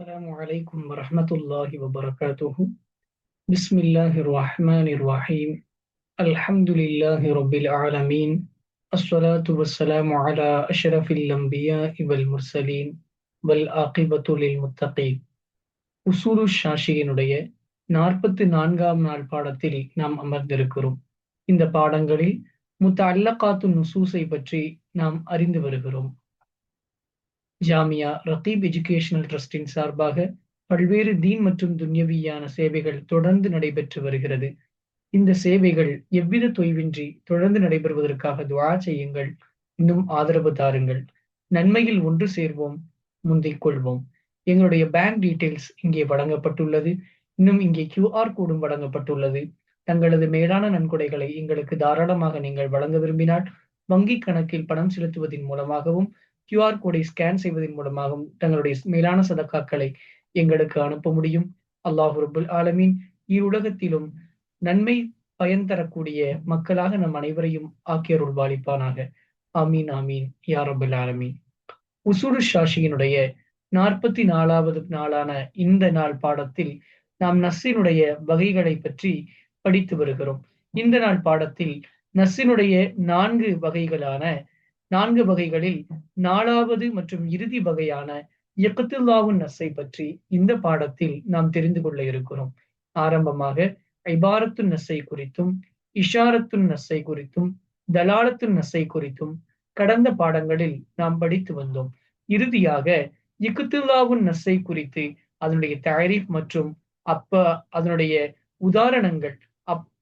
السلام عليكم ورحمة الله وبركاته. بسم الله الرحمن الرحيم. الحمد لله رب العالمين. الصلاة والسلام على أشرف الأنبياء والمرسلين والعاقبة للمتقين. உசூலு ஷாஷியினுடைய 44ஆம் நாள் பாடத்தில் நாம் அமர்ந்திருக்கிறோம். இந்த பாடங்களில் முத்தஅல்லகாத்து நுசூஸை பற்றி நாம் அறிந்து வருகிறோம். ஜாமியா ரகீப் எஜுகேஷனல் ட்ரஸ்டின் சார்பாக பல்வேறு தீன் மற்றும் துன்யவியான சேவைகள் தொடர்ந்து நடைபெற்று வருகிறது. இந்த சேவைகள் எவ்வித தொய்வின்றி தொடர்ந்து நடைபெறுவதற்காக துஆ செய்யுங்கள். இன்னும் ஆதரவு தாருங்கள். நன்மையில் ஒன்று சேர்வோம், முந்திக் கொள்வோம். எங்களுடைய பேங்க் டீடைல்ஸ் இங்கே வழங்கப்பட்டுள்ளது. இன்னும் இங்கே QR கோடும் வழங்கப்பட்டுள்ளது. தங்களது மேலான நன்கொடைகளை எங்களுக்கு தாராளமாக நீங்கள் வழங்க விரும்பினால் வங்கி கணக்கில் பணம் செலுத்துவதன் மூலமாகவும் QR கோடை ஸ்கேன் செய்வதன் மூலமாகவும் தங்களுடைய மேலான சதக்காக்களை எங்களுக்கு அனுப்ப முடியும். அல்லாஹ் ரப்புல் ஆலமீன் இருஉலகத்திலும் நன்மை பயன் தரக்கூடிய மக்களாக நம் அனைவரையும் ஆக்கியருள் பாலிப்பானாக. ஆமீன் ஆமீன் யா ரப்பல் ஆலமீன். உசூலு ஷாஷியினுடைய 44வது நாளான இந்த நாள் பாடத்தில் நாம் நஸ்ஸினுடைய வகைகளை பற்றி படித்து வருகிறோம். இந்த நாள் பாடத்தில் நஸ்ஸினுடைய 4 வகைகளில் 4வது மற்றும் இறுதி வகையான இக்திலாவுன் நஸ்ஸை பற்றி இந்த பாடத்தில் நாம் தெரிந்து கொள்ள இருக்கிறோம். ஆரம்பமாக இபாரத்துன் நஸ்ஸை குறித்தும் இஷாரத்துன் நஸ்ஸை குறித்தும் தலாலத்துன் நஸ்ஸை குறித்தும் கடந்த பாடங்களில் நாம் படித்து வந்தோம். இறுதியாக இக்திலாவுன் நஸ்ஸை குறித்து அதனுடைய தஅரீஃப் மற்றும் அதனுடைய உதாரணங்கள்,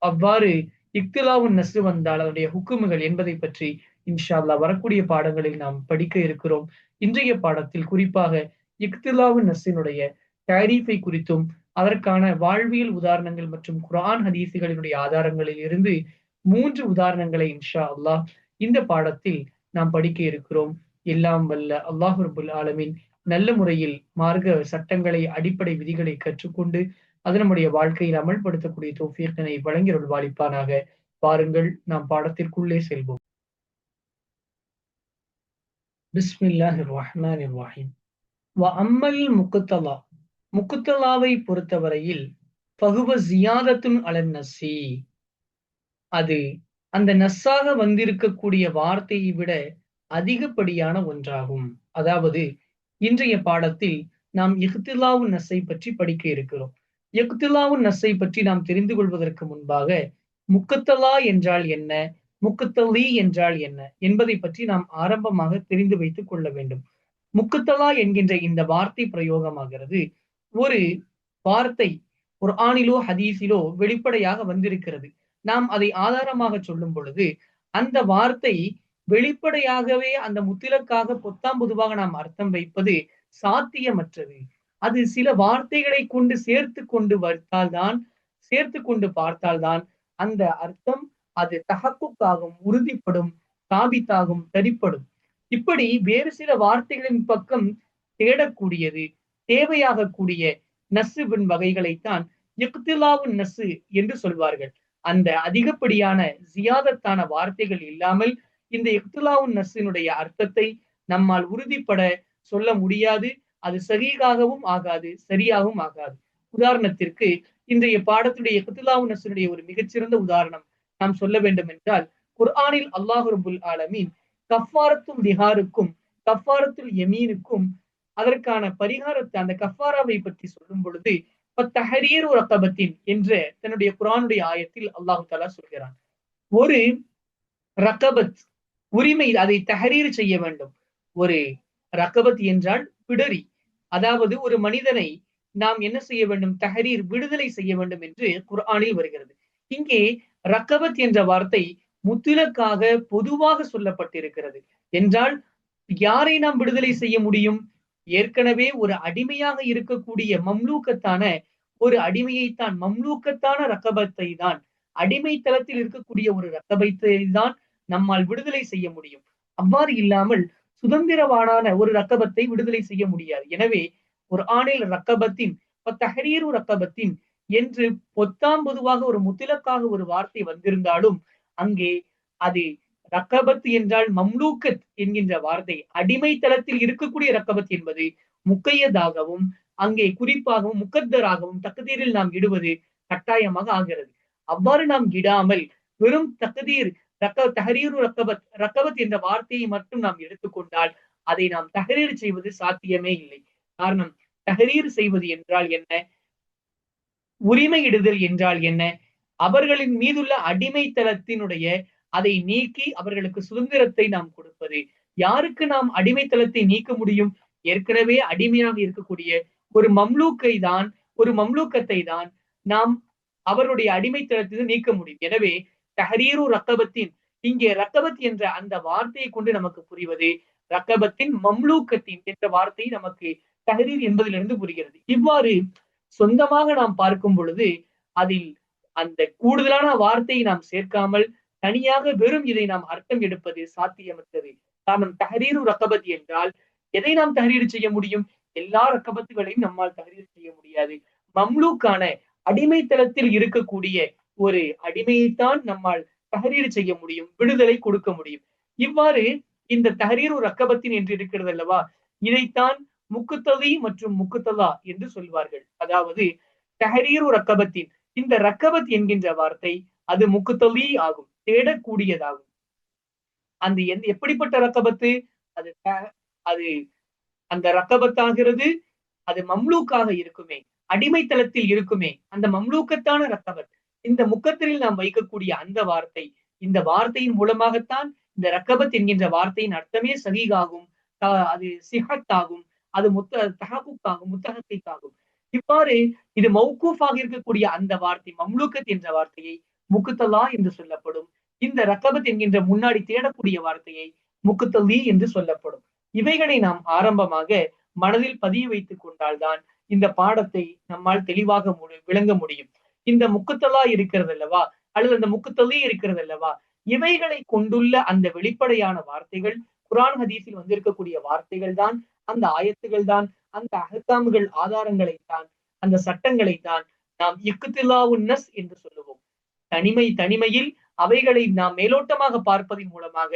அவ்வாறு இக்திலாவுன் நஸ்ஸு வந்தால் அதனுடைய ஹுக்குமுகள் என்பதை பற்றி இன்ஷா அல்லாஹ் வரக்கூடிய பாடங்களில் நாம் படிக்க இருக்கிறோம். இன்றைய பாடத்தில் குறிப்பாக இக்திலாவுன் நஸ்ஸினுடைய தஅரீஃபை குறித்தும் அதற்கான வாழ்வியல் உதாரணங்கள் மற்றும் குர்ஆன் ஹதீஸுகளினுடைய ஆதாரங்களில் இருந்து 3 உதாரணங்களை இன்ஷா அல்லாஹ் இந்த பாடத்தில் நாம் படிக்க இருக்கிறோம். எல்லாம் வல்ல அல்லாஹ் ரப்புல் ஆலமீன் நல்ல முறையில் மார்க்க சட்டங்களை, அடிப்படை விதிகளை கற்றுக்கொண்டு அது நம்முடைய வாழ்க்கையில் அமல்படுத்தக்கூடிய தௌஃபீக்கினை வழங்கியருள் பாலிப்பானாக. பாருங்கள், நாம் பாடத்திற்குள்ளே செல்வோம். பிஸ்மில்லாஹிர் ரஹ்மானிர் ரஹீம். வ அம்மல் முக்தலா, முக்தலாவை பொறுத்தவரையில் ஃபஹுவ ஜியாதத்துன் அலன் நஸ்ஸி, அது அந்த நஸ்ஸாக வந்திருக்கக்கூடிய வார்த்தையை விட அதிகப்படியான ஒன்றாகும். அதாவது இன்றைய பாடத்தில் நாம் இக்திலாவுன் நஸ்ஸை பற்றி படிக்க இருக்கிறோம். இக்திலாவுன் நஸ்ஸை பற்றி நாம் தெரிந்து கொள்வதற்கு முன்பாக முக்தலா என்றால் என்ன, முக்தலி என்றால் என்ன என்பதை பற்றி நாம் ஆரம்பமாக தெரிந்து வைத்துக் கொள்ள வேண்டும். முக்தலா என்கின்ற இந்த வார்த்தை பிரயோகமாகிறது. ஒரு வார்த்தை குர்ஆனிலோ ஹதீஸிலோ வெளிப்படையாக வந்திருக்கிறது. நாம் அதை ஆதாரமாக சொல்லும் பொழுது அந்த வார்த்தை வெளிப்படையாகவே அந்த முத்திலக்காக பொத்தாம் பொதுவாக நாம் அர்த்தம் வைப்பது சாத்தியமற்றது. அது சில வார்த்தைகளை கொண்டு சேர்த்து கொண்டு பார்த்தால்தான் அந்த அர்த்தம் அது தஹக்குக்காகும், உறுதிப்படும், சாபித்தாகும், சரிப்படும். இப்படி வேறு சில வார்த்தைகளின் பக்கம் தேடக்கூடியது, தேவையாகக்கூடிய நஸ்ஸுவின் வகைகளைத்தான் இக்திலாவுன் நஸ்ஸு என்று சொல்வார்கள். அந்த அதிகப்படியான ஜியாதத்தான வார்த்தைகள் இல்லாமல் இந்த இக்திலாவுன் நஸ்ஸினுடைய அர்த்தத்தை நம்மால் உறுதிப்பட சொல்ல முடியாது. அது சஹீஹாகவும் ஆகாது, சரியாகவும் ஆகாது. உதாரணத்திற்கு இன்றைய பாடத்துடைய இக்திலாவுன் நஸ்ஸினுடைய ஒரு மிகச்சிறந்த உதாரணம் நாம் சொல்ல வேண்டும் என்றால், குர்ஆனில் அல்லாஹ் ரப்புல் ஆலமீன் கஃபாரத்துல் திஹாருக்கும் கஃபாரத்துல் யமீனுக்கும் அதற்கான பரிகாரத்தை, அந்த கஃபாராவை பற்றி சொல்லும் பொழுது தஹரீரு ரகபத்தின் என்ற தன்னுடைய குர்ஆனுடைய ஆயத்தில் அல்லாஹ் தஆலா சொல்கிறான். ஒரு ரகபத் உரிமை, அதை தஹரீர் செய்ய வேண்டும். ஒரு ரகபத் என்றால் பிடரி, அதாவது ஒரு மனிதனை நாம் என்ன செய்ய வேண்டும், தஹரீர், விடுதலை செய்ய வேண்டும் என்று குர்ஆனில் வருகிறது. இங்கே ரகபத் என்ற வார்த்தை முத்திலக்காக பொதுவாக சொல்லப்பட்டிருக்கிறது என்றால் யாரை நாம் விடுதலை செய்ய முடியும்? ஏற்கனவே ஒரு அடிமையாக இருக்கக்கூடிய மம்லூக்கத்தான ஒரு அடிமையைத்தான், மம்லூக்கத்தான ரகபத்தை தான், அடிமை தளத்தில் இருக்கக்கூடிய ஒரு ரகபத்தை தான் நம்மால் விடுதலை செய்ய முடியும். அவ்வாறு இல்லாமல் சுதந்திரவானான ஒரு ரகபத்தை விடுதலை செய்ய முடியாது. எனவே குர்ஆனில் ரகபத்தின் தஹரீரு ரகபத்தின் என்று பொத்தாம் பொதுவாக ஒரு முத்திலக்காக ஒரு வார்த்தை வந்திருந்தாலும் அங்கே அது ரக்கபத் என்றால் மம்லூக்கத் என்கின்ற வார்த்தை, அடிமை தளத்தில் இருக்கக்கூடிய ரக்கபத் என்பது முக்கையதாகவும் அங்கே குறிப்பாகவும் முக்கத்தராகவும் தக்தீரில் நாம் இடுவது கட்டாயமாக ஆகிறது. அவ்வாறு நாம் இடாமல் வெறும் தக்தீர் தஹரீரு ரக்கபத் என்ற வார்த்தையை மட்டும் நாம் எடுத்துக்கொண்டால் அதை நாம் தஹரீர் செய்வது சாத்தியமே இல்லை. காரணம், தஹரீர் செய்வது என்றால் என்ன, உரிமையிடுதல் என்றால் என்ன, அவர்களின் மீதுள்ள அடிமைத்தளத்தினுடைய அதை நீக்கி அவர்களுக்கு சுதந்திரத்தை நாம் கொடுப்பது. யாருக்கு நாம் அடிமைத்தளத்தை நீக்க முடியும்? ஏற்கனவே அடிமையாக இருக்கக்கூடிய ஒரு மம்லூக்கத்தை தான் நாம் அவருடைய அடிமைத்தளத்திலிருந்து நீக்க முடியும். எனவே தஹரீரு ரக்கபத்தின், இங்கே ரக்கபத் என்ற அந்த வார்த்தையை கொண்டு நமக்கு புரிவது ரக்கபத்தின் மம்லூக்கத்தின் என்ற வார்த்தை நமக்கு தஹரீர் என்பதிலிருந்து புரிகிறது. இவ்வாறு சொந்தமாக நாம் பார்க்கும் பொழுது அதில் அந்த கூடுதலான வார்த்தையை நாம் சேர்க்காமல் தனியாக வெறும் இதை நாம் அர்த்தம் எடுப்பது சாத்தியமற்றது. காரணம், தஹரீரு ரக்கபத் என்றால் எதை நாம் தஹரீர் செய்ய முடியும்? எல்லா ரக்கபத்துகளையும் நம்மால் தஹரீர் செய்ய முடியாது. மம்லூக்கான அடிமைத்தளத்தில் இருக்கக்கூடிய ஒரு அடிமையைத்தான் நம்மால் தஹரீர் செய்ய முடியும், விடுதலை கொடுக்க முடியும். இவ்வாறு இந்த தஹரீரு ரக்கபத்தின் என்று இருக்கிறது அல்லவா, இதைத்தான் முக்குத்தலி மற்றும் முக்குத்தலா என்று சொல்வார்கள். அதாவது தஹரீரு ரக்கபத்தின் இந்த ரக்கபத் என்கின்ற வார்த்தை அது முக்குத்தலி ஆகும், தேடக்கூடியதாகும். அந்த எப்படிப்பட்ட ரக்கபத்து? அது அது அந்த ரக்கபத்தாகிறது அது மம்லூக்காக இருக்குமே, அடிமைத்தளத்தில் இருக்குமே, அந்த மம்லூக்கத்தான ரக்கபத். இந்த முக்கத்தில் நாம் வைக்கக்கூடிய அந்த வார்த்தை, இந்த வார்த்தையின் மூலமாகத்தான் இந்த ரக்கபத் என்கின்ற வார்த்தையின் அர்த்தமே சகீகாகும், அது சிஹத்தாகும், அது தஹக்குக்காகும், முத்தஹக்கிக்காகும். இவ்வாறு இது மௌகூஃபாக இருக்கக்கூடிய அந்த வார்த்தை மம்லூக்கத் என்ற வார்த்தையை முக்குத்தலா என்று சொல்லப்படும். இந்த ரக்கபத் என்கின்ற முன்னாடி தேடக்கூடிய வார்த்தையை முக்குத்தலி என்று சொல்லப்படும். இவைகளை நாம் ஆரம்பமாக மனதில் பதிய வைத்துக் கொண்டால்தான் இந்த பாடத்தை நம்மால் தெளிவாக விளங்க முடியும். இந்த முக்குத்தலா இருக்கிறது அல்லவா, அல்லது அந்த முக்குத்தலி இருக்கிறது அல்லவா, இவைகளை கொண்டுள்ள அந்த வெளிப்படையான வார்த்தைகள் குர்ஆன் ஹதீஸில் வந்திருக்கக்கூடிய வார்த்தைகள் தான், அந்த ஆயத்துகள் தான், அந்த அஹ்காம்கள் ஆதாரங்களை தான், அந்த சட்டங்களை தான் நாம் இக்திலாவுன் நஸ் என்று சொல்லுவோம். தனிமையில் அவைகளை நாம் மேலோட்டமாக பார்ப்பதன் மூலமாக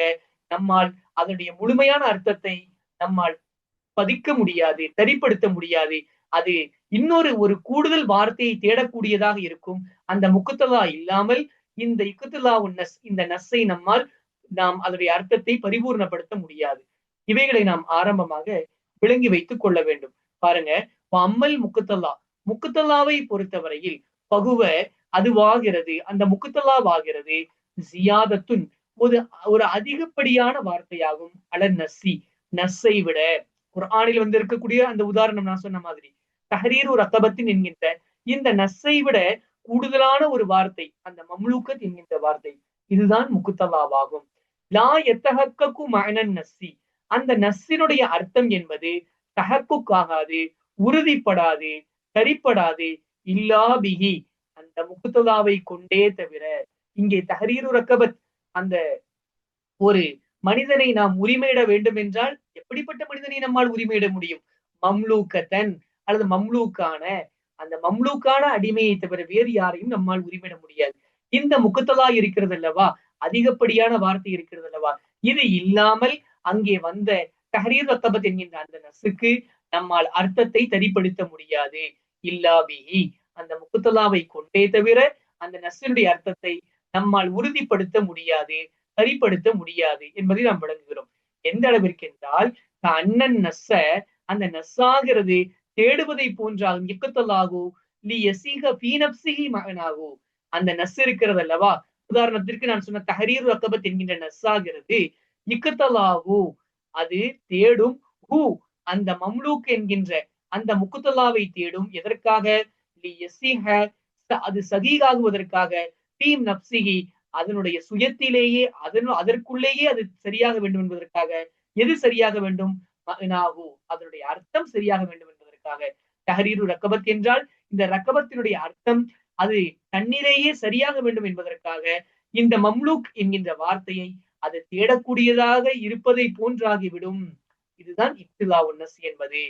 நம்மால் அதனுடைய முழுமையான அர்த்தத்தை நம்மால் பதிக்க முடியாது, தரிப்படுத்த முடியாது. அது ஒரு கூடுதல் வார்த்தையை தேடக்கூடியதாக இருக்கும். அந்த முக்குத்தலா இல்லாமல் இந்த இக்திலாவுன் நஸ், இந்த நஸ்ஸை நாம் அதனுடைய அர்த்தத்தை பரிபூர்ணப்படுத்த முடியாது. இவைகளை நாம் ஆரம்பமாக விளங்கி வைத்துக் கொள்ள வேண்டும். பாருங்க, அம்மல் முக்குத்தலாவை பொறுத்தவரையில் பகுவ அதுவாகிறது, அந்த முக்குத்தலாவாகிறது ஜியாதத்துன் ஒரு அதிகப்படியான வார்த்தையாகும். நஸ்ஸை விட குர்ஆனில் வந்து இருக்கக்கூடிய அந்த உதாரணம் நான் சொன்ன மாதிரி தஹரீரு ரக்கபத்தின் என்கின்ற இந்த நஸ்ஸை விட கூடுதலான ஒரு வார்த்தை அந்த மம்லூக்கத் என்கின்ற வார்த்தை, இதுதான் முக்குத்தலாவாகும். லா எத்தஹக்கு மஅனன் நஸ்ஸி, அந்த நஸ்ஸினுடைய அர்த்தம் என்பது தஹக்குக்காகாது, உறுதிப்படாது, சரிப்படாது. இல்லா பிஹி, அந்த முக்குத்தலாவை கொண்டே தவிர. இங்கே தஹரீரு ரக்கபத், அந்த ஒரு மனிதனை நாம் உரிமையிட வேண்டும் என்றால் எப்படிப்பட்ட மனிதனை நம்மால் உரிமையிட முடியும்? மம்லூக்கத்தன் அல்லது மம்லூக்கான, அந்த மம்லூக்கான அடிமையை தவிர வேறு யாரையும் நம்மால் உரிமையிட முடியாது. இந்த முக்குத்தலா இருக்கிறது அல்லவா, அதிகப்படியான வார்த்தை இருக்கிறது அல்லவா, இது இல்லாமல் அங்கே வந்த தஹரீர் ரக்கபத் என்கின்ற அந்த நஸ்ஸுக்கு நம்மால் அர்த்தத்தை தரிப்படுத்த முடியாது. இல்லாபிஹி, அந்த முக்குத்தலாவை கொண்டே தவிர அந்த நஸ்ஸினுடைய அர்த்தத்தை நம்மால் உறுதிப்படுத்த முடியாது, சரிப்படுத்த முடியாது என்பதை நாம் விளங்குகிறோம். எந்த அளவிற்கு என்றால் அண்ணன் நஸ்ஸ, அந்த நஸ்ஸாகிறது தேடுவதை போன்றாகும். இக்கத்தலாகோ லி யஸீக ஃபீ நஃப்ஸிஹி மஅனாஹு, அந்த நஸ் இருக்கிறது அல்லவா, உதாரணத்திற்கு நான் சொன்ன தஹரீர் ரக்கபத் என்கின்ற நஸ்ஸாகிறது இக்கத்தலாஹு, அது தேடும், ஹூ அந்த மம்லூக் என்கின்ற அந்த முக்குத்தலாவை தேடும். எதற்காக? லி யஸீஹ, அது சகீகாகுவதற்காக, ஃபீ நஃப்ஸிஹி, அதனுடைய சுயத்திலேயே அதற்குள்ளேயே அது சரியாக வேண்டும் என்பதற்காக. எது சரியாக வேண்டும்? அதனுடைய அர்த்தம் சரியாக வேண்டும் என்பதற்காக. தஹரீரு ரக்கபத் என்றால் இந்த ரக்கபத்தினுடைய அர்த்தம் அது தன்னிலேயே சரியாக வேண்டும் என்பதற்காக இந்த மம்லூக் என்கின்ற வார்த்தையை அது தேடக்கூடியதாக இருப்பதை போன்றாகிவிடும். இதுதான் இக்திலாவுன் நஸ் என்பது.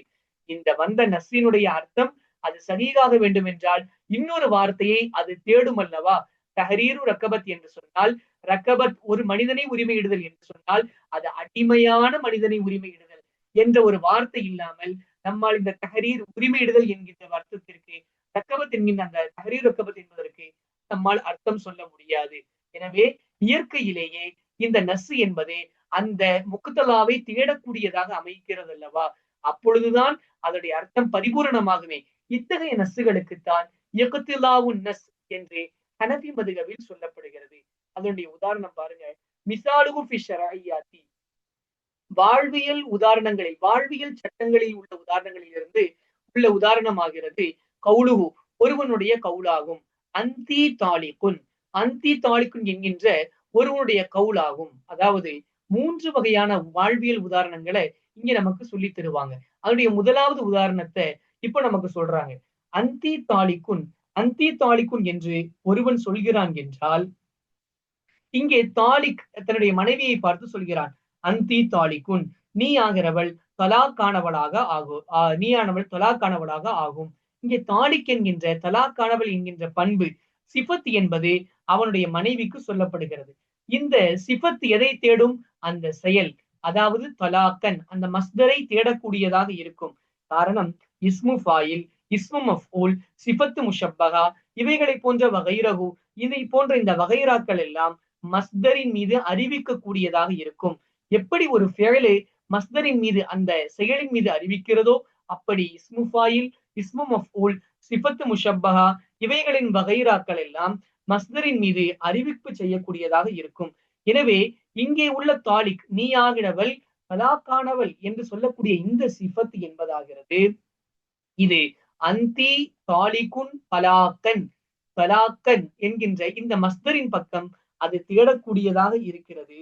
இந்த வந்த நஸ்ஸினுடைய அர்த்தம் அது சரியாக வேண்டும் என்றால் இன்னொரு வார்த்தையை அது தேடும் அல்லவா. தஹரீரு ரக்கபத் என்று சொன்னால், ரக்கபத் ஒரு மனிதனை உரிமையிடுதல் என்று சொன்னால் அது அடிமையான மனிதனை உரிமையிடுதல் என்ற ஒரு வார்த்தை இல்லாமல் நம்மால் இந்த தஹரீர் உரிமையிடுதல் என்கின்ற அர்த்தத்திற்கு ரக்கபத் என்கின்ற அந்த தஹரீர் ரக்கபத் என்பதற்கு நம்மால் அர்த்தம் சொல்ல முடியாது. எனவே இயற்கையிலேயே இந்த நஸ் என்பது அந்த முக்குத்தலாவை தேடக்கூடியதாக அமைக்கிறது அல்லவா? அப்பொழுதுதான் அதனுடைய அர்த்தம் பரிபூரணமாகுமே. இத்தகைய நஸ்ஸுகளுக்குத்தான் இயக்கத்திலாவுன் நஸ் என்று ஹனஃபி மதுஹபில் சொல்லப்படுகிறது. அதனுடைய உதாரணம் பாருங்க. மிசாலுகு ஃபி ஷரஇய்யாத்தி, வாழ்வியல் உதாரணங்களில், வாழ்வியல் சட்டங்களில் உள்ள உதாரணங்களில் இருந்து உள்ள உதாரணமாகிறது கவுலுகு, ஒருவனுடைய கவுலாகும். அந்தி தாலிகுன், அந்தி தாலிகுன் என்கின்ற ஒருவனுடைய கவுலாகும். அதாவது 3 வகையான வாழ்வியல் உதாரணங்களை இங்க நமக்கு சொல்லி தருவாங்க. அதனுடைய முதலாவது உதாரணத்தை இப்ப நமக்கு சொல்றாங்க. அந்தி தாலிகுன், அந்தி தாலிகுன் என்று ஒருவன் சொல்கிறான் என்றால், இங்கே தாலிக் தன்னுடைய மனைவியை பார்த்து சொல்கிறான். அந்தி தாலிகுன், நீ ஆகிறவள் தலாக்கானவளாக ஆகும், நீயானவள் தலாக்கானவளாக ஆகும். இங்கே தாலிக் என்கின்ற தலாக்கானவள் என்கின்ற பண்பு சிஃபத் என்பது அவனுடைய மனைவிக்கு சொல்லப்படுகிறது. இந்த சிஃபத் எதை தேடும்? அந்த செயல், அதாவது தலாக்கன், அந்த மஸ்தரை தேடக்கூடியதாக இருக்கும். காரணம் இஸ்மு ஃபாயில், இஸ்மு மஃஊல், சிஃபத்து முஷப்பகா, இவைகளை போன்ற வகைரகு, இதை போன்ற இந்த வகைராக்கள் எல்லாம் மஸ்தரின் மீது அறிவிக்கக்கூடியதாக இருக்கும். எப்படி ஒரு ஃபெயலை மஸ்தரின் மீது, அந்த செயலின் மீது அறிவிக்கிறதோ, அப்படி இஸ்மு ஃபாயில், இஸ்மு மஃஊல், சிஃபத்து முஷப்பகா இவைகளின் வகைராக்கள் எல்லாம் மஸ்தரின் மீது அறிவிப்பு செய்யக்கூடியதாக இருக்கும். எனவே இங்கே உள்ள தாலிக், நீ ஆகினவள் தலாக்கானவள் என்று சொல்லக்கூடிய இந்த சிஃபத் என்பதாகிறது, இது அந்தி தாலிகுன் தலாக்கன், தலாக்கன் என்கின்ற இந்த மஸ்தரின் பக்கம் அது தேடக்கூடியதாக இருக்கிறது.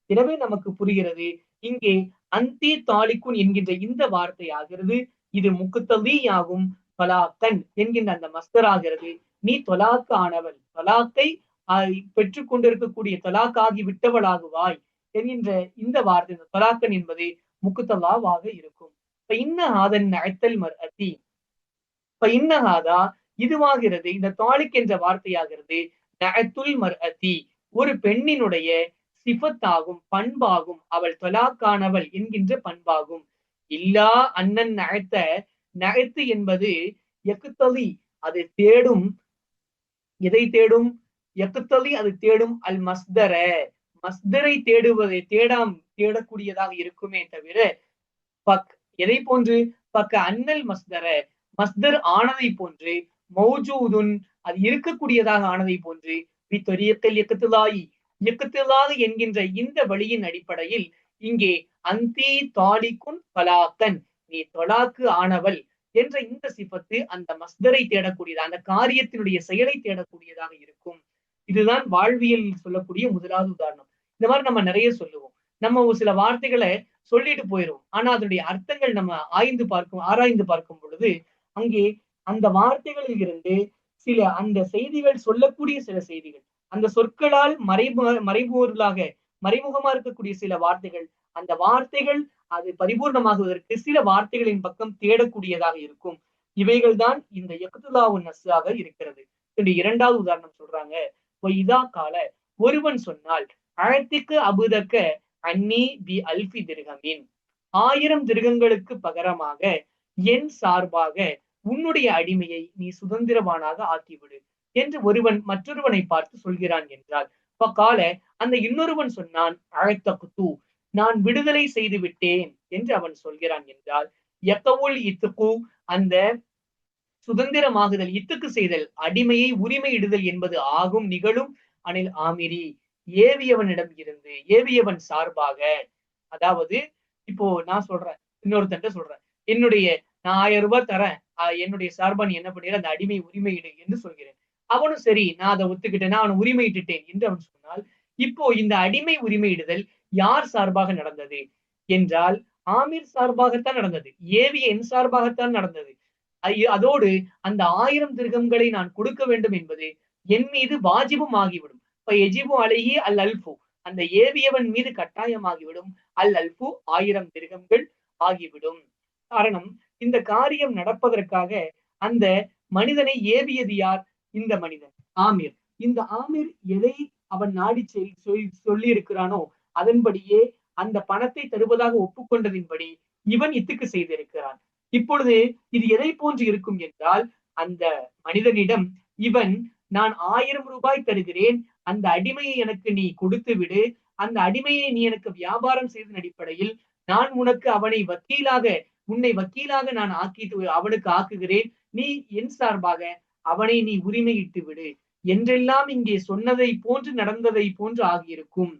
எனவே நமக்கு புரிகிறது, இங்கே அந்தி தாலிகுன் என்கின்ற இந்த வார்த்தை ஆகிறது, இது முக்குத்தலி ஆகும். தலாக்கன் என்கின்ற அந்த மஸ்தர் ஆகிறது, நீ தொலாக்கு ஆனவள், தொலாக்கை பெற்றுக் கொண்டிருக்கக்கூடிய தொலாக்காகி விட்டவளாகுவாய் என்கின்ற இந்த வார்த்தை, தொலாக்கன் என்பது முக்குத்தலாவாக இருக்கும். இப்ப இன்னஹாதன் நஅத்தல் மர்அதி, இப்ப இன்னஹாதா இதுவாகிறது, இந்த தாலிக் என்ற வார்த்தையாகிறது நஅத்துல் மர்அதி, ஒரு பெண்ணினுடைய சிஃபத்தாகும், பண்பாகும். அவள் தொலாக்கானவள் என்கின்ற பண்பாகும். இல்லா அண்ணன் நஅத்த, நஅத்து என்பது யக்தலி, அது தேடும், எதை தேடும்? யக்தலி, அது தேடும் அல் மஸ்தர, மஸ்தரை தேடுவதை தேடக்கூடியதாக இருக்குமே தவிர, பக் எதை போன்று? பக்க அன்னல் மஸ்தர, மஸ்தர் ஆனதை போன்று, மௌஜூதுன் அது இருக்கக்கூடியதாக ஆனதை போன்று, இயக்கத்திலாகி என்கின்ற இந்த வழியின் அடிப்படையில் இங்கே அந்தி தாலிகுன் தலாக்கன், நீ தொலாக்கு ஆனவள் என்ற இந்த சிஃபத்து அந்த மஸ்தரை தேடக்கூடியது, அந்த காரியத்தினுடைய செயலை தேடக்கூடியதாக இருக்கும். இதுதான் வாழ்வியல் சொல்லக்கூடிய முதலாவது உதாரணம். இந்த மாதிரி நம்ம நிறைய சொல்லுவோம். நம்ம ஒரு சில வார்த்தைகளை சொல்லிட்டு போயிடும், ஆனா அதனுடைய அர்த்தங்கள் நம்ம ஆராய்ந்து பார்க்கும் பொழுது அங்கே அந்த வார்த்தைகளில் இருந்து சில அந்த செய்திகள் சொல்லக்கூடிய சில செய்திகள், அந்த சொற்களால் மறைமுகமா இருக்கக்கூடிய சில வார்த்தைகள், அந்த வார்த்தைகள் அது பரிபூர்ணமாகுவதற்கு சில வார்த்தைகளின் பக்கம் தேடக்கூடியதாக இருக்கும். இவைகள் தான் இந்த யக்துலாவுன் நஸ்ஸாக இருக்கிறது. இரண்டாவது உதாரணம் சொல்றாங்க. இதா கால, ஒருவன் சொன்னால், அழத்திக்கு அபுதக்க அன்னி பி அல்ஃபி திர்ஹமின், 1000 திர்கங்களுக்கு பகரமாக என் சார்பாக உன்னுடைய அடிமையை நீ சுதந்திரமானாக ஆக்கிவிடு என்று ஒருவன் மற்றொருவனை பார்த்து சொல்கிறான் என்றால், கால அந்த இன்னொருவன் சொன்னான், அழத்தகு, நான் விடுதலை செய்து விட்டேன் என்று அவன் சொல்கிறான் என்றால், யக்கவுல் இத்துக்கு, அந்த சுதந்திரமாகுதல், இத்துக்கு செய்தல், அடிமையை உரிமையிடுதல் என்பது ஆகும், நிகழும் அனில் ஆமிரி, ஏவியவனிடம் இருந்து, ஏவியவன் சார்பாக. அதாவது இப்போ நான் சொல்றேன், இன்னொருத்தன்ட்ட சொல்றேன், என்னுடைய நான் 1000 ரூபாய் தரேன், என்னுடைய சார்பா நீ என்ன பண்ணிடுற, அந்த அடிமை உரிமையிடு என்று சொல்கிறேன். அவனும் சரி நான் அதை ஒத்துக்கிட்டேன், அவன் உரிமையிட்டுட்டேன் என்று அவன் சொன்னால், இப்போ இந்த அடிமை உரிமையிடுதல் யார் சார்பாக நடந்தது என்றால், ஆமீர் சார்பாகத்தான் நடந்தது, ஏவிய என் சார்பாகத்தான் நடந்தது. அதோடு அந்த 1000 திர்கங்களை நான் கொடுக்க வேண்டும் என்பது என் மீது வாஜிபும் ஆகிவிடும். இப்ப எஜிபு அலைஹி அல் அல்ஃபு, அந்த ஏவியவன் மீது கட்டாயமாகிவிடும், அல் அல்ஃபு 1000 திர்கங்கள் ஆகிவிடும். காரணம், இந்த காரியம் நடப்பதற்காக அந்த மனிதனை ஏவியது யார்? இந்த மனிதன் ஆமீர். இந்த ஆமீர் எதை அவன் நாடி சொல்லி இருக்கிறானோ அதன்படியே அந்த பணத்தை தருவதாக ஒப்புக்கொண்டதின்படி இவன் இத்துக்கு செய்திருக்கிறான். இப்பொழுது இது எதை போன்று இருக்கும் என்றால், அந்த மனிதனிடம் இவன் நான் 1000 ரூபாய் தருகிறேன், அந்த அடிமையை எனக்கு நீ கொடுத்து விடு, அந்த அடிமையை நீ எனக்கு வியாபாரம் செய்ததன் அடிப்படையில் நான் உனக்கு அவனை வக்கீலாக உன்னை வக்கீலாக நான் அவனுக்கு ஆக்குகிறேன், நீ என் சார்பாக அவனை நீ உரிமையிட்டு விடு என்றெல்லாம் இங்கே சொன்னதை போன்று நடந்ததை போன்று ஆகியிருக்கும்.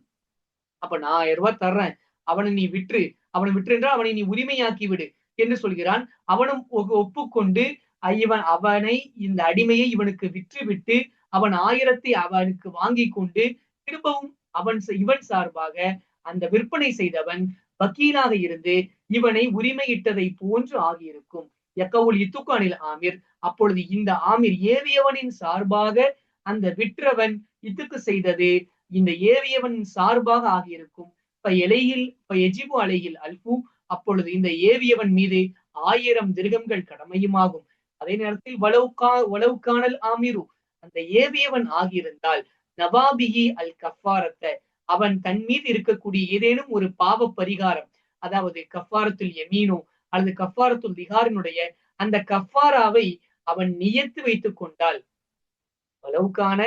அப்ப நான் 1000 ரூபாய் தர்றேன், அவனை நீ விற்று, அவனை விற்று என்றால் அவனை நீ உரிமையாக்கி விடு என்று சொல்கிறான். அவனும் ஒப்புக்கொண்டு அவனை இந்த அடிமையை இவனுக்கு விற்றுவிட்டு அவன் 1000 அவனுக்கு வாங்கி கொண்டு திரும்பவும் இவன் சார்பாக அந்த விற்பனை செய்தவன் வக்கீலாக இருந்து இவனை உரிமையிட்டதை போன்று ஆகியிருக்கும். யக்கவுல் இத்துக்கு அனில் ஆமீர். அப்பொழுது இந்த ஆமீர் ஏவியவனின் சார்பாக அந்த விற்றவன் இத்துக்கு செய்தது இந்த ஏவியவன் சார்பாக ஆகியிருக்கும். அல்பு. அப்பொழுது இந்த ஏவியவன் மீது 1000 திர்கம்கள் கடமையுமாகும். அதே நேரத்தில் வலவுக்கானல் ஆமீரு, அந்த ஏவியவன் ஆகியிருந்தால் நவாபிகி அல் கஃபாரத்த, அவன் தன் மீது இருக்கக்கூடிய ஏதேனும் ஒரு பாவ பரிகாரம், அதாவது கஃபாரத்துல் யமீனோ அல்லது கஃபாரத்துல் திகாரினுடைய அந்த கஃபாராவை அவன் நியத்து வைத்துக் கொண்டால், வலவுக்கான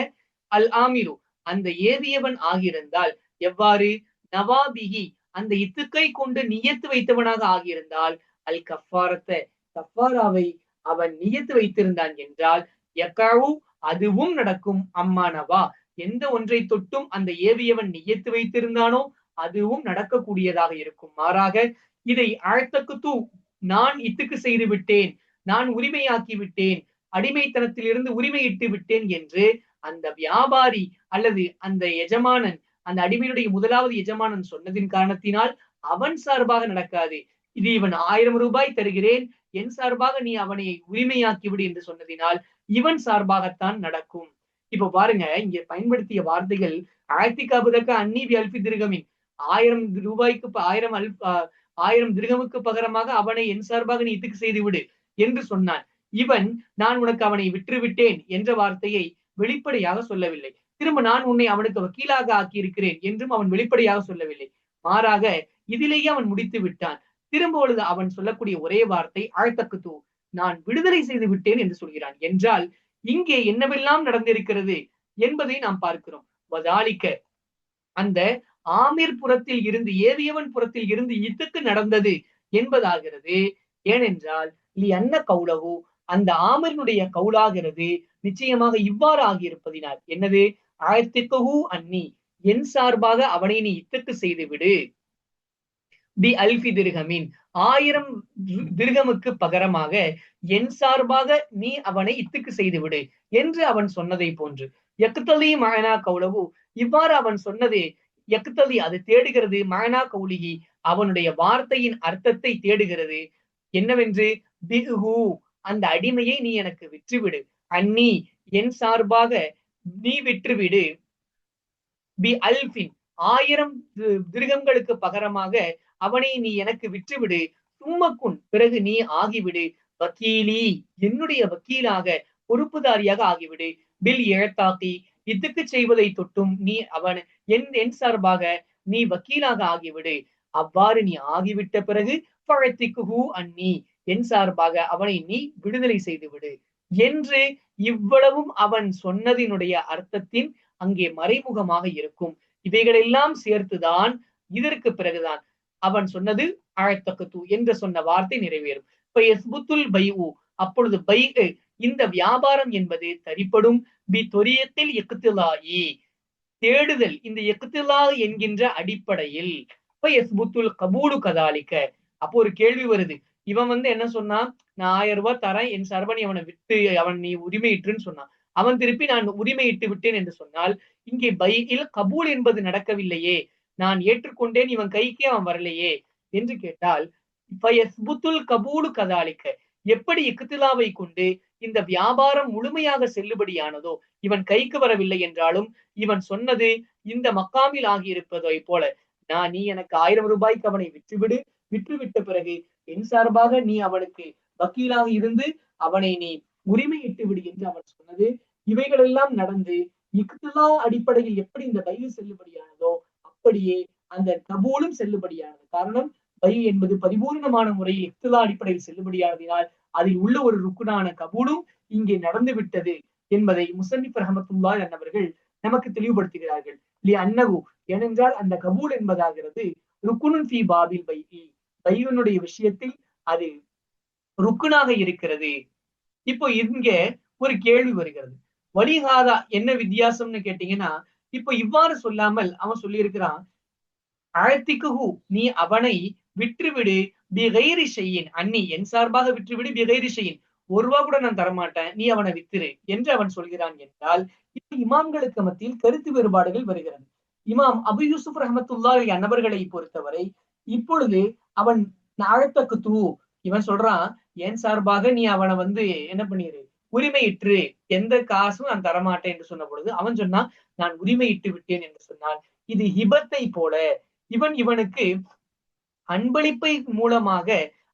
அல் ஆமிரு, அந்த ஏவியவன் ஆகியிருந்தால் எவ்வாறு, நவாபிகி, அந்த இத்துக்கை கொண்டு நியத்து வைத்தவனாக ஆகியிருந்தால், அல் கஃபாரத்த, கஃபாராவை அவன் நியத்து வைத்திருந்தான் என்றால், யக்காவு, அதுவும் நடக்கும், அம்மா நவா, எந்த ஒன்றை தொட்டும் அந்த ஏவியவன் நியத்து வைத்திருந்தானோ அதுவும் நடக்கக்கூடியதாக இருக்கும். மாறாக இதை ஆழ்த்தக்கு நான் இத்துக்கு செய்து விட்டேன், நான் உரிமையாக்கி விட்டேன், அடிமைத்தனத்தில் இருந்து உரிமையிட்டு விட்டேன் என்று அந்த வியாபாரி அல்லது அந்த எஜமானன், அந்த அடிமையுடைய முதலாவது எஜமானன் சொன்னதின் காரணத்தினால் அவன் சார்பாக நடக்காது. இது இவன் 1000 ரூபாய் தருகிறேன், என் சார்பாக நீ அவனை உரிமையாக்கி விடு என்று சொன்னதினால் இவன் சார்பாகத்தான் நடக்கும். இப்ப பாருங்க, இங்க பயன்படுத்திய வார்த்தைகள் ஆயத்திகாபுதக்க அன்னி அல்பி திருகமின், 1000 ரூபாய்க்கு 1000 திருகமுக்கு பகரமாக அவனை என் சார்பாக நீ இத்துக்கு செய்து விடு என்று சொன்னான். இவன் நான் உனக்கு அவனை விற்றுவிட்டேன் என்ற வார்த்தையை வெளிப்படையாக சொல்லவில்லை. திரும்ப நான் உன்னை அவனுக்கு வக்கீலாக ஆக்கி இருக்கிறேன் என்றும் அவன் வெளிப்படையாக சொல்லவில்லை. மாறாக இதிலேயே அவன் முடித்து விட்டான். திரும்ப பொழுது அவன் சொல்லக்கூடிய ஒரே வார்த்தை ஆழ்த்தக்கு, நான் விடுதலை செய்து விட்டேன் என்று சொல்கிறான். என்றால் இங்கே என்னவெல்லாம் நடந்திருக்கிறது என்பதை நாம் பார்க்கிறோம். வதாலிக்க, அந்த ஆமீர் புறத்தில் இருந்து, ஏவியவன் புறத்தில் இருந்து இத்துக்கு நடந்தது என்பதாகிறது. ஏனென்றால் அன்ன கவுலகு, அந்த ஆமீரினுடைய கவுலாகிறது நிச்சயமாக இவ்வாறு ஆகியிருப்பதினால், என்னது, ஆயத்திக்கு அன்னி, என் சார்பாக அவனை நீ இத்துக்கு செய்து விடு, பி அல்பி திருகமின், 1000 திருகமுக்கு பகரமாக என் சார்பாக நீ அவனை இத்துக்கு செய்து விடு என்று அவன் சொன்னதை போன்று. யக்தலி மகனா கவுலகு, இவ்வாறு அவன் சொன்னது யக்தலி, அது தேடுகிறது, மகனா கவுலிகி, அவனுடைய வார்த்தையின் அர்த்தத்தை தேடுகிறது. என்னவென்று, பிஹு, அந்த அடிமையை நீ எனக்கு விற்றுவிடு, அன்னி, என் சார்பாக நீ விற்றுவிடு, பி அல்பின், 1000 திருகங்களுக்கு பகரமாக அவனை நீ எனக்கு விற்றுவிடு, சும்மக்குன், பிறகு நீ ஆகிவிடு, வக்கீலி, என்னுடைய வக்கீலாக, பொறுப்புதாரியாக ஆகிவிடு, பில் இழத்தாக்கி, இத்துக்கு செய்வதை தொட்டும் நீ அவன் என் சார்பாக நீ வக்கீலாக ஆகிவிடு. அவ்வாறு நீ ஆகிவிட்ட பிறகு பழத்திக்கு அன்னி, என் சார்பாக அவனை நீ விடுதலை செய்து விடு என்று இவ்வளவும் அவன் சொன்னதினுடைய அர்த்தத்தின் அங்கே மறைமுகமாக இருக்கும். இவைகளெல்லாம் சேர்த்துதான் இதற்கு பிறகுதான் அவன் சொன்னது ஆழ்த்தக்கு என்று சொன்ன வார்த்தை நிறைவேறும். இப்ப எஸ்புத்துல் பைஉ, அப்பொழுது பை, இந்த வியாபாரம் என்பது தரிப்படும், பி தொரியத்தில் எக்குத்திலாயி, தேடுதல், இந்த எக்குத்திலா என்கின்ற அடிப்படையில். இப்ப எஸ்புத்துல் கபூடு கதாலிக்க, அப்போ ஒரு கேள்வி வருது, இவன் என்ன சொன்னான், நான் 1000 ரூபாய் தரேன், என் சர்வனை அவனை விட்டு அவன் நீ உரிமையிட்டுன்னு சொன்னான். அவன் திருப்பி நான் உரிமையிட்டு விட்டேன் என்று சொன்னால், இங்கே பையில் கபூல் என்பது நடக்கவில்லையே, நான் ஏற்றுக்கொண்டேன், இவன் கைக்கே அவன் வரலையே என்று கேட்டால், கபூலு கதாலிக்க, எப்படி இக்திலாவை கொண்டு இந்த வியாபாரம் முழுமையாக செல்லுபடியானதோ, இவன் கைக்கு வரவில்லை என்றாலும் இவன் சொன்னது இந்த மக்காமில் ஆகியிருப்பதை போல, நீ எனக்கு 1000 ரூபாய்க்கு அவனை விற்றுவிடு, விற்றுவிட்ட பிறகு என் சார்பாக நீ அவனுக்கு வக்கீலாக இருந்து அவனை நீ உரிமையிட்டு விடு என்று அவன் சொன்னது. இவைகளெல்லாம் நடந்து இக்திலா அடிப்படையில் எப்படி இந்த பையில் செல்லுபடியானதோ அப்படியே அந்த கபூலும் செல்லுபடியானது. காரணம், பை என்பது பரிபூர்ணமான முறையில் இக்திலா அடிப்படையில் செல்லுபடியானதினால் அதில் உள்ள ஒரு ருக்குனான கபூலும் இங்கே நடந்து விட்டது என்பதை முசன்னிப் ரஹமத்துல்லாஹி அன்னவர்கள் நமக்கு தெளிவுபடுத்துகிறார்கள். அன்னகு ஏனென்றால் அந்த கபூல் என்பதாகிறது ருக்குனுன் ஃபி பாபில் பைஇ, பையினுடைய விஷயத்தில் அது ருக்குனாக இருக்கிறது. இப்போ இங்க ஒரு கேள்வி வருகிறது. வலிஹாதா என்ன வித்தியாசம்னு கேட்டீங்கன்னா, இப்போ இவ்வாறு சொல்லாமல் அவன் சொல்லியிருக்கிறான், அழத்திக்குஹு நீ அவனை விற்றுவிடு பிகைரி ஷையின், அன்னி என் சார்பாக விற்றுவிடு பிகைரி ஷையின், ஒரு ரூபா கூட நான் தரமாட்டேன், நீ அவனை வித்துரு என்று அவன் சொல்கிறான் என்றால், இப்ப இமாம்களுக்கு மத்தியில் கருத்து வேறுபாடுகள் வருகிறது. இமாம் அபு யூசுப் ரஹமத்துல்லாஹி அன்னவர்களை பொறுத்தவரை இப்பொழுது அவன் அழத்தக்கு தூ, இவன் சொல்றான் என் சார்பாக நீ அவனை என்ன பண்ணிரு, உரிமையிற்று, எந்த காசும் நான் தரமாட்டேன் என்று சொன்ன பொழுது அவன் சொன்னான் நான் உரிமையிட்டு விட்டேன் என்று சொன்னால் இது ஹிபத்தை போல, இவனுக்கு அன்பளிப்பை மூலமாக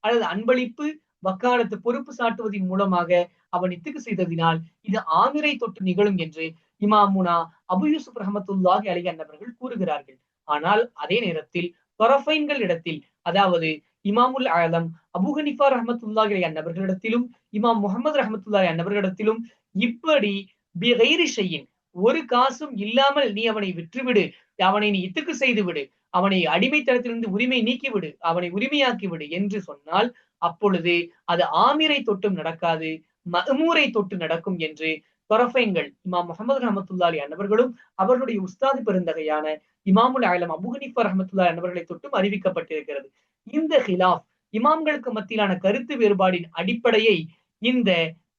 அல்லது அன்பளிப்பு வக்காலத்து பொறுப்பு சாட்டுவதன் மூலமாக அவன் இத்துக்கு செய்ததினால் இது ஆமிரை தொட்டு நிகழும் என்று இமாமுனா அபு யூசுப் ரஹமத்துல்லாஹி அலைஹி அன்னவர்கள் கூறுகிறார்கள். ஆனால் அதே நேரத்தில் தொரஃபைன்கள் இடத்தில், அதாவது இமாமுல் ஆலம் அபு ஹனீஃபா ரஹமத்துல்லாஹி அலைஹி அன்னவர்களிடத்திலும் இமாம் முகமது ரஹமத்துல்லாஹி அன்னவர்களிடத்திலும் இப்படி பிகைரி ஷையின், ஒரு காசும் இல்லாமல் நீ அவனை விற்றுவிடு, அவனை நீ இத்துக்கு செய்து விடு, அவனை அடிமைத்தனத்திலிருந்து உரிமை நீக்கிவிடு, அவனை உரிமையாக்கி விடு என்று சொன்னால் அப்பொழுது அது ஆமிரை தொட்டும் நடக்காது, மஅமூரை தொட்டு நடக்கும் என்று தொரஃபைன்கள் இமாம் முகமது ரஹமத்துல்லாஹி அன்னவர்களும் அவர்களுடைய உஸ்தாது பெருந்தகையான இமாமுல் ஆலம் அபு ஹனீஃபா ரஹமத்துல்லாஹி அன்னவர்களை தொட்டும் அறிவிக்கப்பட்டிருக்கிறது. இந்த ஹிலாஃப் இமாம்களுக்கு மத்தியிலான கருத்து வேறுபாடின் அடிப்படையை இந்த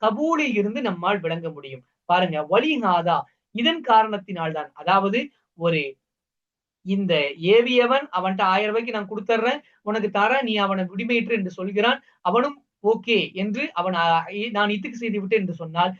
கபூலில் இருந்து நம்மால் விளங்க முடியும். பாருங்க, வலிஹாதா இதன் காரணத்தினால்தான், அதாவது ஒரு இந்த ஏவியவன் அவன்கிட்ட 1000 ரூபாய்க்கு நான் கொடுத்துட்றேன், உனக்கு தர, நீ அவனை விடுமையிற்று என்று சொல்கிறான், அவனும் ஓகே என்று அவன் நான் இத்துக்கு செய்து விட்டேன் என்று சொன்னால்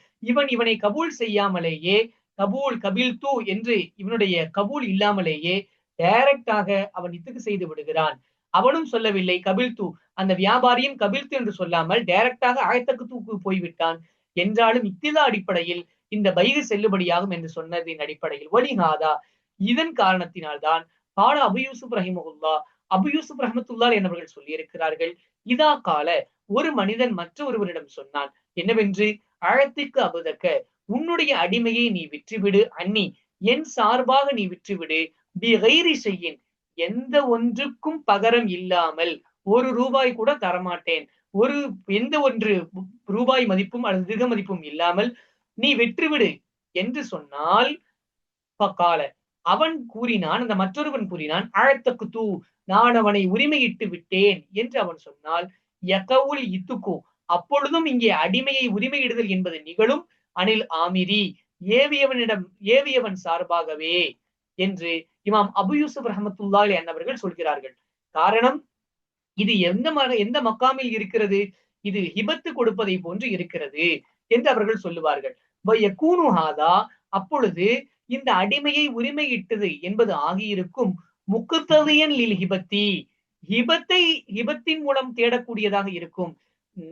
இவனை கபூல் செய்யாமலேயே, கபூல் கபில் தூ என்று இவனுடைய கபூல் இல்லாமலேயே டைரக்டாக அவன் இத்துக்கு செய்து விடுகிறான். அவனும் சொல்லவில்லை கபில் தூ, அந்த வியாபாரியும் கபில் தூ என்று சொல்லாமல் டைரக்டாக ஆயத்தக்கு தூக்கு போய்விட்டான் என்றாலும் இத்திலா அடிப்படையில் இந்த பைகு செல்லுபடியாகும் என்று சொன்னதின் அடிப்படையில் வலிஹாதா இதன் காரணத்தினால்தான் பால அபு யூசுப் ரஹிமஹுல்லா அபு யூசுப் ரஹமத்துல்லா என்பவர்கள் சொல்லி இருக்கிறார்கள், இதா கால ஒரு மனிதன் மற்ற ஒருவரிடம் சொன்னான் என்னவென்று, அழத்திற்கு அபுதக்க உன்னுடைய அடிமையை நீ விற்றுவிடு, அன்னி என் சார்பாக நீ விற்றுவிடு, பிகைரி ஷையின் எந்த ஒன்றுக்கும் பகரம் இல்லாமல், ஒரு ரூபாய் கூட தரமாட்டேன், எந்த ஒன்று ரூபாய் மதிப்பும் அல்லது திர்ஹ மதிப்பும் இல்லாமல் நீ வெற்றிவிடு என்று சொன்னால், பக்கால அவன் கூறினான், அந்த மற்றொருவன் கூறினான், அழத்தக்கு தூ நான் அவனை உரிமையிட்டு விட்டேன் என்று அவன் சொன்னால், யகவுல் இத்துக்கு அப்பொழுதும் இங்கே அடிமையை உரிமையிடுதல் என்பது நிகழும், அனில் ஆமிரி ஏவியவன் சார்பாகவே என்று இமாம் அபு யூசுப் ரஹமத்துல்லாஹி அன்னவர்கள் சொல்கிறார்கள். காரணம், இது எந்த மக்காமில் இருக்கிறது, இது ஹிபத்து கொடுப்பதை போன்று இருக்கிறது என்று அவர்கள் சொல்லுவார்கள். அப்பொழுது இந்த அடிமையை உரிமையிட்டது என்பது ஆகியிருக்கும் முக்குத்ததியன் லில் ஹிபத்தி, ஹிபத்தின் மூலம் தேடக்கூடியதாக இருக்கும்.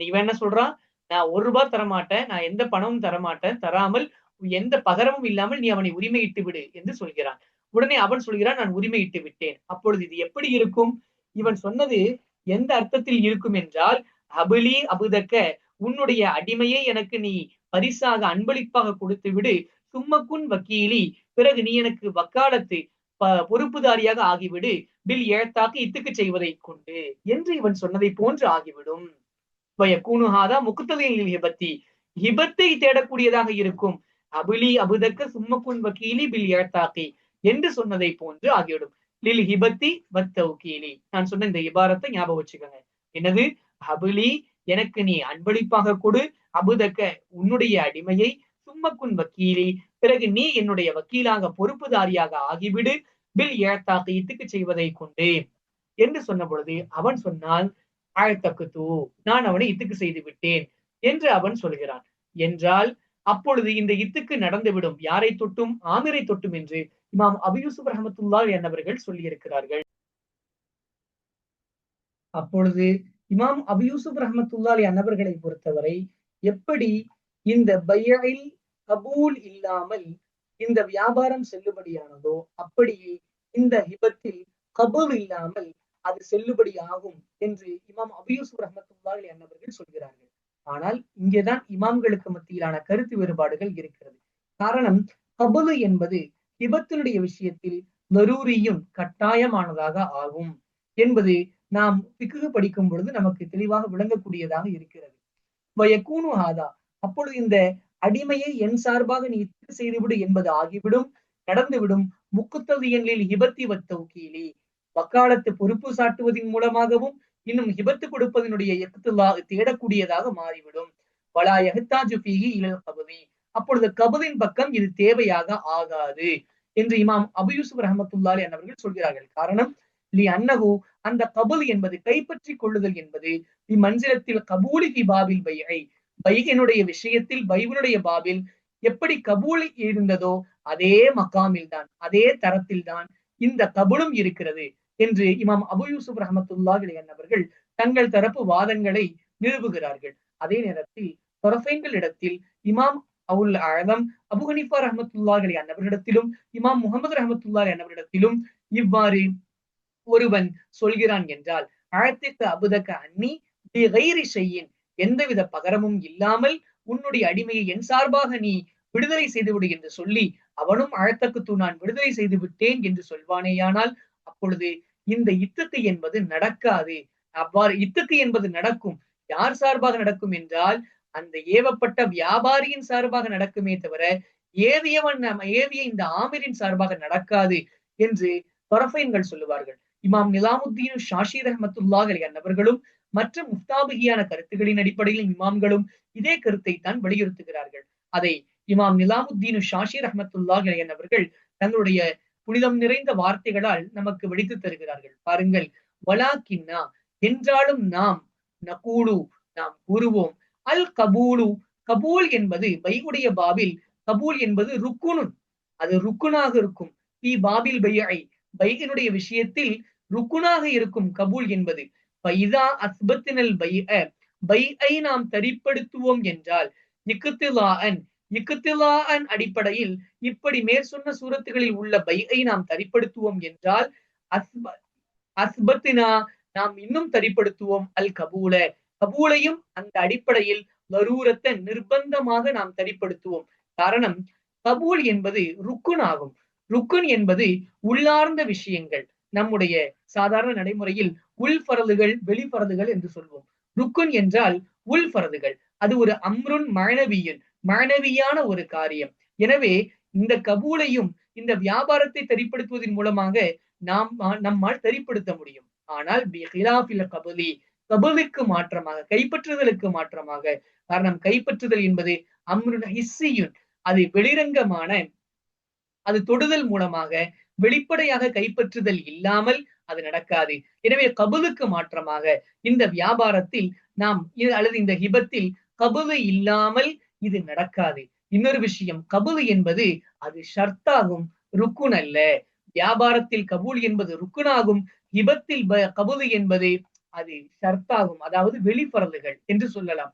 இவன் என்ன சொல்றான், நான் 1 ரூபாய் தரமாட்டேன், நான் எந்த பணமும் தரமாட்டேன், தராமல் எந்த பகரமும் இல்லாமல் நீ அவனை உரிமையிட்டு விடு என்று சொல்கிறான். உடனே அவன் சொல்கிறான் நான் உரிமையிட்டு விட்டேன். அப்பொழுது இது எப்படி இருக்கும், இவன் சொன்னது எந்த அர்த்தத்தில் இருக்கும் என்றால், அபுலி அபுதக்க உன்னுடைய அடிமையை எனக்கு நீ பரிசாக அன்பளிப்பாக கொடுத்து விடு, சும்மக்குன் வக்கீலி பிறகு நீ எனக்கு வக்காலத்து பொறுப்புதாரியாக ஆகிவிடு, பில் ஏழ்த்தாக்கு இத்துக்கு செய்வதை கொண்டு என்று இவன் சொன்னதை போன்று ஆகிவிடும். முக்குத்ததையில் ஹிபத்தி ஹிபத்தை தேடக்கூடியதாக இருக்கும், அபுலி அபுதக்க சும்மக்குன் வக்கீலி பில் ஏழ்த்தாக்கி என்று சொன்னதை போன்று ஆகிவிடும். லில் ஹிபத்தி வத்தௌகீலி, நான் சொன்ன இந்த இபாரத்தை ஞாபகம் வச்சுக்கோங்க. என்னது, அபுலி எனக்கு நீ அன்பளிப்பாக கொடு, அபுதக்க உன்னுடைய அடிமையை, சும்மக்குன் வக்கீலி பிறகு நீ என்னுடைய வக்கீலாக பொறுப்புதாரியாக ஆகிவிடு, பில் ஏழ்த்தாக்கு இத்துக்கு செய்வதை கொண்டு என்று சொன்ன பொழுது அவன் சொன்னான், ஆயத்தக்கு தூ நான் அவனை இத்துக்கு செய்து விட்டேன் என்று அவன் சொல்கிறான் என்றால், அப்பொழுது இந்த இத்துக்கு நடந்துவிடும், யாரை தொட்டும், ஆமிரை தொட்டும் என்று இமாம் அபு யூசுப் ரஹமத்துல்லாஹி என்பவர்கள் சொல்லி இருக்கிறார்கள். அப்பொழுது இமாம் அபு யூசுப் ரஹமத்துல்லாஹி அன்னவர்களை பொறுத்தவரை எப்படி இந்த பையில் கபூல் இல்லாமல் இந்த வியாபாரம் செல்லுபடியானதோ அப்படியே இந்த ஹிபத்தில் கபூல் இல்லாமல் அது செல்லுபடி ஆகும் என்று இமாம் அபூ யூசுப் ரஹ்மத்துல்லாஹி அலைஹி அவர்கள் சொல்கிறார்கள். ஆனால் இங்கேதான் இமாம்களுக்கு மத்தியிலான கருத்து வேறுபாடுகள் இருக்கிறது. காரணம், கபுலு என்பது ஹிபத்தினுடைய விஷயத்தில் லரூரியும் கட்டாயமானதாக ஆகும் என்பது நாம் ஃபிக்ஹ் படிக்கும் பொழுது நமக்கு தெளிவாக விளங்கக்கூடியதாக இருக்கிறது. வயக்கூனு ஹாதா, அப்பொழுது இந்த அடிமையை என் சார்பாக நீ செய்துவிடு என்பது ஆகிவிடும், நடந்துவிடும். முக்குத்ததியன்லில் ஹிபத்தி வத்தௌகீலி, வக்காலத்து பொறுப்பு சாட்டுவதன் மூலமாகவும் இன்னும் ஹிபத்து கொடுப்பதனுடைய தேடக்கூடியதாக மாறிவிடும். வலா யஹ்தாஜு ஃபீஹி இலல் கபதி, அப்பொழுது கபதின் பக்கம் இது தேவையாக ஆகாது என்று இமாம் அபூ யூசுப் ரஹ்மத்துல்லாஹி அலைஹி அவர்கள் சொல்கிறார்கள். காரணம், லி அன்னஹு, அந்த கபுல் என்பது கைப்பற்றி கொள்ளுதல் என்பது மன்சிலத்தில் கபூலி ஃபி பாபில் பைஐ, பைகனுடைய விஷயத்தில் பைவனுடைய பாபில் எப்படி கபூல் இருந்ததோ அதே மகாமில் தான், அதே தரத்தில் தான் இந்த கபுலும் இருக்கிறது என்று இமாம் அபூ யூசுப் ரஹ்மத்துல்லாஹி அலைஹி அவர்கள் தங்கள் தரப்பு வாதங்களை நிறுவுகிறார்கள். அதே நேரத்தில் தொரஃபைன்களிடத்தில் இமாம் அவுல் ஆலம் அபு ஹனீஃபா ரஹ்மத்துல்லாஹி அலைஹி அவர்களிடத்திலும் இமாம் முஹம்மது ரஹ்மத்துல்லாஹி அவர்களிடத்திலும் இவ்வாறு ஒருவன் சொல்கிறான் என்றால், அழத்திற்கு அபுதக அன்னி பிகைரி ஷையின், எந்தவித பகரமும் இல்லாமல் உன்னுடைய அடிமையை என் சார்பாக நீ விடுதலை செய்துவிடு என்று சொல்லி அவனும் அழத்தக்கு நான் விடுதலை செய்து விட்டேன் என்று சொல்வானேயானால், அப்பொழுது இந்த இத்துக்கு என்பது நடக்காது. அவ்வாறு இத்துக்கு என்பது நடக்கும். யார் சார்பாக நடக்கும் என்றால், அந்த ஏவப்பட்ட வியாபாரியின் சார்பாக நடக்குமே தவிர ஏவிய இந்த ஆமிரின் சார்பாக நடக்காது என்று தொரஃபைன்கள் சொல்லுவார்கள். இமாம் நிலாமுத்தீன் ஷாஷி ரஹ்மத்துல்லாஹி அலைஹி அவர்களும் மற்ற முஃப்தாபிகியான கருத்துகளின் அடிப்படையில் இமாம்களும் இதே கருத்தை தான் வலியுறுத்துகிறார்கள். அதை இமாம் நிலாமுத்தீன் ஷாஷி ரஹ்மத்துல்லாஹி அலைஹி அவர்கள் தங்களுடைய புனிதம் நிறைந்த வார்த்தைகளால் நமக்கு வெடித்து தருகிறார்கள். பாருங்கள், வலாக்கின்னா, என்றாலும் நாம், நகூலு, நாம் கூறுவோம், அல் கபூலு, கபூல் என்பது பையுடைய பாபில், கபூல் என்பது ருக்குனுன், அது ருக்குனாக இருக்கும். பி பாபில் பையை, பையினுடைய விஷயத்தில் ருக்குனாக இருக்கும் கபூல் என்பது. பைதா அஸ்பத்தினல் பைஅ, பைஐ நாம் தரிப்படுத்துவோம் என்றால், இக்திலாஅன் அடிப்படையில் இப்படி மேற் சொன்ன சூரத்துகளில் உள்ள பைஐ நாம் தரிப்படுத்துவோம் என்றால், அஸ்பத்தினா நாம் இன்னும் தரிப்படுத்துவோம் அல் கபூல, கபூலையும் அந்த அடிப்படையில் லரூரத்தை நிர்பந்தமாக நாம் தரிப்படுத்துவோம். காரணம், கபூல் என்பது ருக்குன் ஆகும். ருக்குன் என்பது உள்ளார்ந்த விஷயங்கள். நம்முடைய சாதாரண நடைமுறையில் உள் பரதுகள், வெளிப்பரதுகள் என்று சொல்வோம். ருக்குன் என்றால் உள் பரதுகள். அது ஒரு அம்ருன் மனவியன், மனவியான ஒரு காரியம். எனவே இந்த கபூலையும் இந்த வியாபாரத்தை தரிப்படுத்துவதன் மூலமாக நம்மால் தரிப்படுத்த முடியும். ஆனால் கபலி, கபலுக்கு மாற்றமாக, கைப்பற்றுதலுக்கு மாற்றமாக, காரணம் கைப்பற்றுதல் என்பது அம்ருன் ஹிஸ்ஸியுன், அது வெளிரங்கமான, அது தொடுதல் மூலமாக வெளிப்படையாக கைப்பற்றுதல் இல்லாமல் அது நடக்காது. எனவே கபலுக்கு மாற்றமாக இந்த வியாபாரத்தில் நாம் அல்லது இந்த ஹிபத்தில் கபுலு இல்லாமல் இது நடக்காது. இன்னொரு விஷயம், கபுலு என்பது அது ஷர்த்தாகும், ருக்குன் அல்ல. வியாபாரத்தில் கபூல் என்பது ருக்குனாகும், ஹிபத்தில் கபுலு என்பது அது ஷர்த்தாகும், அதாவது வெளிப்பரதுகள் என்று சொல்லலாம்.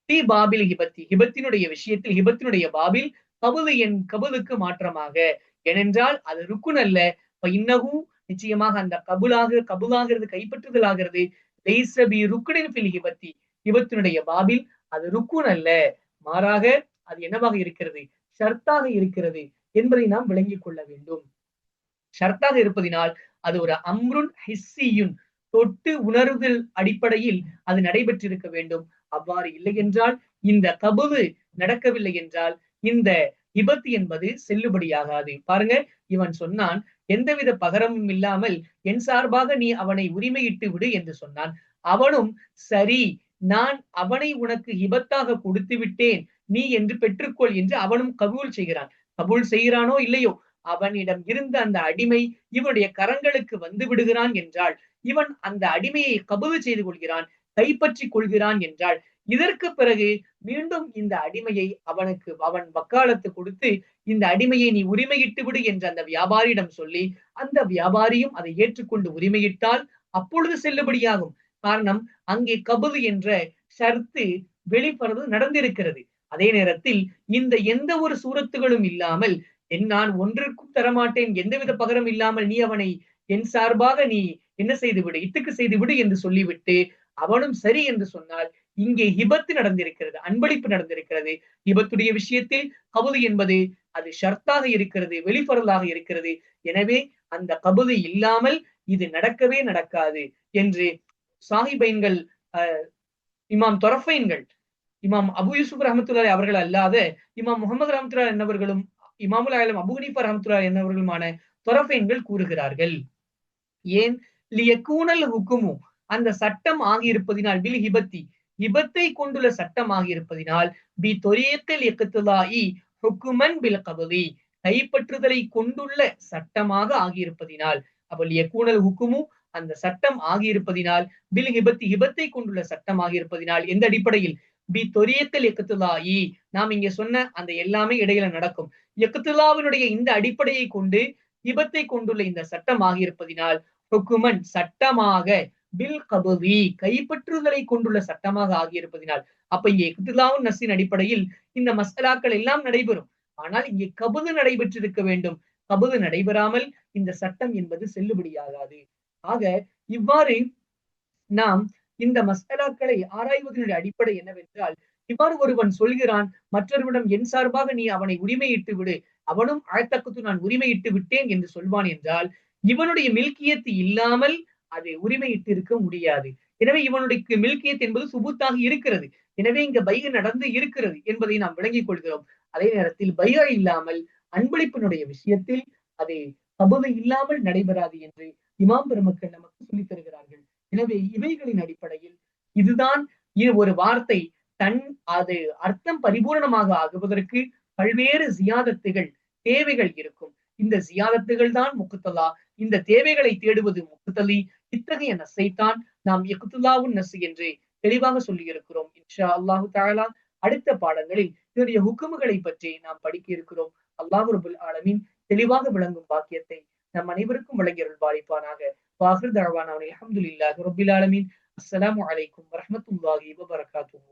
தி பாபில் ஹிபத்தி, ஹிபத்தினுடைய விஷயத்தில், ஹிபத்தினுடைய பாபில் கபுலுக்கு மாற்றமாக, ஏனென்றால் அது ருக்குன் அல்ல. இன்னகு, நிச்சயமாக அந்த கபுலாகிறது, கைப்பற்றுதல் ஆகிறது, ருக்குனின் ஃபில் ஹிபத்தி, ஹிபத்தினுடைய பாபில் அது ருக்குன் அல்ல, மாறாக அது என்னவாக இருக்கிறது, ஷர்த்தாக இருக்கிறது என்பதை நாம் விளங்கிக் கொள்ள வேண்டும். ஷர்த்தாக இருப்பதினால் அது ஒரு அம்ருன் ஹிஸ்ஸியுன், தொட்டு உணர்தல் அடிப்படையில் அது நடைபெற்றிருக்க வேண்டும். அவ்வாறு இல்லை என்றால், இந்த கபுலு நடக்கவில்லை என்றால் இந்த ஹிபத் என்பது செல்லுபடியாகாது. பாருங்க, இவன் சொன்னான், எந்தவித பகரமும் இல்லாமல் என் சார்பாக நீ அவனை உரிமையிட்டு விடு என்று சொன்னான். அவனும் சரி, நான் அவனை உனக்கு ஹிபத்தாக கொடுத்து விட்டேன், நீ என்று பெற்றுக்கொள் என்று அவனும் கபூல் செய்கிறான். கபூல் செய்கிறானோ இல்லையோ, அவனிடம் இருந்த அந்த அடிமை இவனுடைய கரங்களுக்கு வந்து விடுகிறான் என்றால், இவன் அந்த அடிமையை கபூல் செய்து கொள்கிறான், கைப்பற்றி கொள்கிறான் என்றால், இதற்கு பிறகு மீண்டும் இந்த அடிமையை அவன் வக்காலத்து கொடுத்து இந்த அடிமையை நீ உரிமையிட்டு விடு என்று அந்த வியாபாரியிடம் சொல்லி அந்த வியாபாரியும் அதை ஏற்றுக்கொண்டு உரிமையிட்டால் அப்பொழுது செல்லுபடியாகும். காரணம், அங்கே கபுல் என்ற ஷர்த்து வெளிப்பறது நடந்திருக்கிறது. அதே நேரத்தில் இந்த எந்த ஒரு சூரத்துகளும் இல்லாமல், நான் ஒன்றிற்கும் தரமாட்டேன், எந்தவித பகரம் இல்லாமல் நீ அவனை என் சார்பாக நீ என்ன செய்து விடு, இத்துக்கு செய்து விடு என்று சொல்லிவிட்டு அவனும் சரி என்று சொன்னால் இங்கே ஹிபத்து நடந்திருக்கிறது, அன்பளிப்பு நடந்திருக்கிறது. ஹிபத்துடைய விஷயத்தில் கபுது என்பது அது ஷர்த்தாக இருக்கிறது, வெளிப்பொருளாக இருக்கிறது. எனவே அந்த கபுது இல்லாமல் இது நடக்கவே நடக்காது என்று சாஹிபைன்கள், இமாம் தொரஃபைன்கள், இமாம் அபு யூசுப் ரஹமத்துல்லாஹி அவர்கள் அல்லாத இமாம் முகமது ரஹமத்துல்லாஹி என்னவர்களும் இமாமுல் ஆலம் அபு ஹனீஃபா ரஹமத்துல்லாஹி என்னவர்களுமான தொரஃபைன்கள் கூறுகிறார்கள். ஏன் லியக்கூனல் ஹுக்குமு, அந்த சட்டம் ஆகியிருப்பதினால், பில் ஹிபத்தி, ஹிபத்தை கொண்டுள்ள சட்டம் ஆகியிருப்பதினால், பி தொரியக்கல் இக்திலாஇ ஹுக்குமன் பில் கபதி, கைப்பற்றுதலை கொண்டுள்ள சட்டமாக ஆகியிருப்பதினால், அப்ப லியக்கூனல் ஹுக்குமு, அந்த சட்டம் ஆகியிருப்பதினால், பில் ஹிபத்தி, ஹிபத்தை கொண்டுள்ள சட்டம் ஆகியிருப்பதினால், எந்த அடிப்படையில், பி தொரியக்கல் இக்திலாஇ, நாம் இங்க சொன்ன அந்த எல்லாமே இடையில நடக்கும். இக்திலாவினுடைய இந்த அடிப்படையை கொண்டு ஹிபத்தை கொண்டுள்ள இந்த சட்டம் ஆகியிருப்பதினால், ஹுக்குமன் சட்டமாக, பில் கபதி கைப்பற்றுதலை கொண்டுள்ள சட்டமாக ஆகியிருப்பதினால், அப்ப இங்கே இக்திலாவுன் நஸ்ஸின் அடிப்படையில் இந்த மஸ்அலாக்கள் எல்லாம் நடைபெறும். ஆனால் இங்கே கபது நடைபெற்றிருக்க வேண்டும். கபது நடைபெறாமல் இந்த சட்டம் என்பது செல்லுபடியாகாது. ஆக இவ்வாறு நாம் இந்த மஸ்அலாக்களை ஆராய்வதனுடைய அடிப்படை என்னவென்றால், இவ்வாறு ஒருவன் சொல்கிறான் மற்றொருவனிடம் என் சார்பாக நீ அவனை உரிமையிட்டு விடு, அவனும் ஆழ்த்தக்கத்து நான் உரிமையிட்டு விட்டேன் என்று சொல்வான் என்றால், இவனுடைய மில்கியத்து இல்லாமல் அதை உரிமையிட்டு இருக்க முடியாது. எனவே இவனுடைய மில்கியத் என்பது சுபூத்தாக இருக்கிறது. எனவே இங்க பைய நடந்து இருக்கிறது என்பதை நாம் விளங்கிக் கொள்கிறோம். அதே நேரத்தில் பையா இல்லாமல் அன்பளிப்பினுடைய விஷயத்தில் அது கபது இல்லாமல் நடைபெறாது என்று இமாம் பெருமக்கள் நமக்கு சொல்லித் தருகிறார்கள். எனவே இவைகளின் அடிப்படையில் இதுதான் ஒரு வார்த்தை தன் அது அர்த்தம் பரிபூர்ணமாக ஆகுவதற்கு பல்வேறு ஜியாதத்துகள், தேவைகள் இருக்கும். இந்த ஜியாதத்துகள் தான் முக்தலா, இந்த தேவைகளை தேடுவது முக்தலி. இத்தகைய நஸ்ஸைத்தான் நாம் இக்துலாவுன் நஸ் என்று தெளிவாக சொல்லி இருக்கிறோம். இன்ஷா அல்லாஹு தஆலா அடுத்த பாடங்களில் இதனுடைய ஹுக்குமுகளை பற்றி நாம் படிக்க இருக்கிறோம். அல்லாஹ் ரப்பல் ஆலமீன் தெளிவாக விளங்கும் பாக்கியத்தை நம் அனைவருக்கும் வழங்கி அருள்பாலிப்பானாக. வாஹிர் தஅவானா அல்ஹம்துலில்லாஹி ரப்பில் ஆலமீன். அஸ்ஸலாமு அலைக்கும் வரஹ்மத்துல்லாஹி வபரகாத்துஹு.